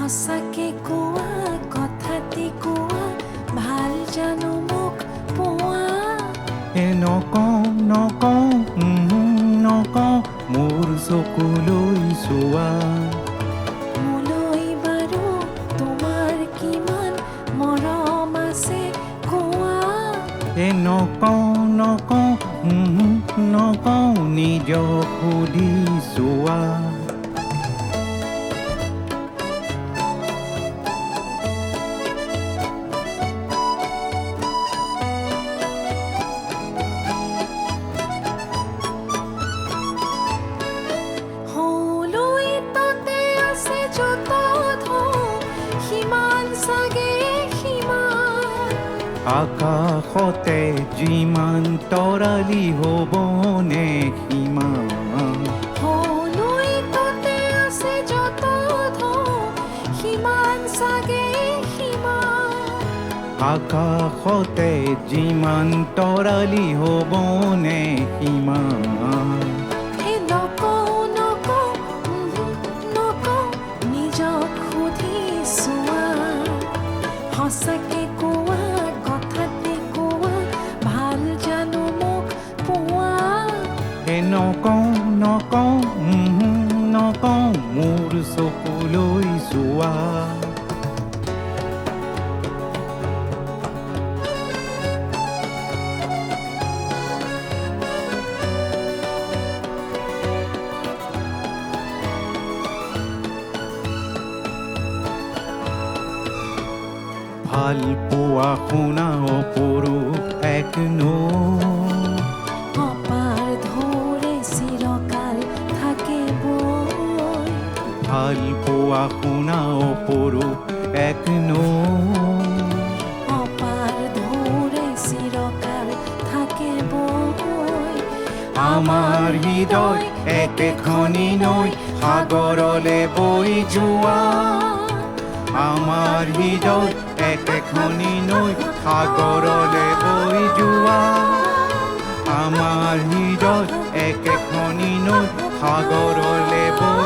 সঁচাকে কোৱা কথাটি কোৱা ভাল জানো মোক পোৱা নকওঁ মোৰ চকুলৈ চোৱা মোলৈ বাৰু তোমাৰ কিমান মৰম আছে কোৱা নকওঁ নিজক সুধি চোৱা হলৈ তাতে আছে যত ধন সিমান চাগে সিমান আকাশতে যিমান তৰালি হ'বনে সিমান হলৈ তাতে আছে যত ধন সিমান চাগে সিমান আকাশতে যিমান তৰালি হ'বনে সিমান হে নকওঁ নিজক সুধি চোৱা সঁচাকে কোৱা কথাতে কোৱা ভাল জানো মোক পোৱা নকওঁ মোৰ চকুলৈ চোৱা ভাল পোৱা শুনা অপৰূপ এক অপাৰ ধৰে চিৰকাল থাকে বৈ ভাল পোৱা শুনা অপৰূপ এক অপাৰ ধৰে চিৰকাল থাকে বৈ আমাৰ হৃদয় একেখনি নৈ সাগৰলে বৈ যোৱা আমাৰ হৃদয় একেখনি নৈ সাগৰলে বৈ যোৱা আমাৰ হৃদয় একেখনি নৈ সাগৰলে বৈ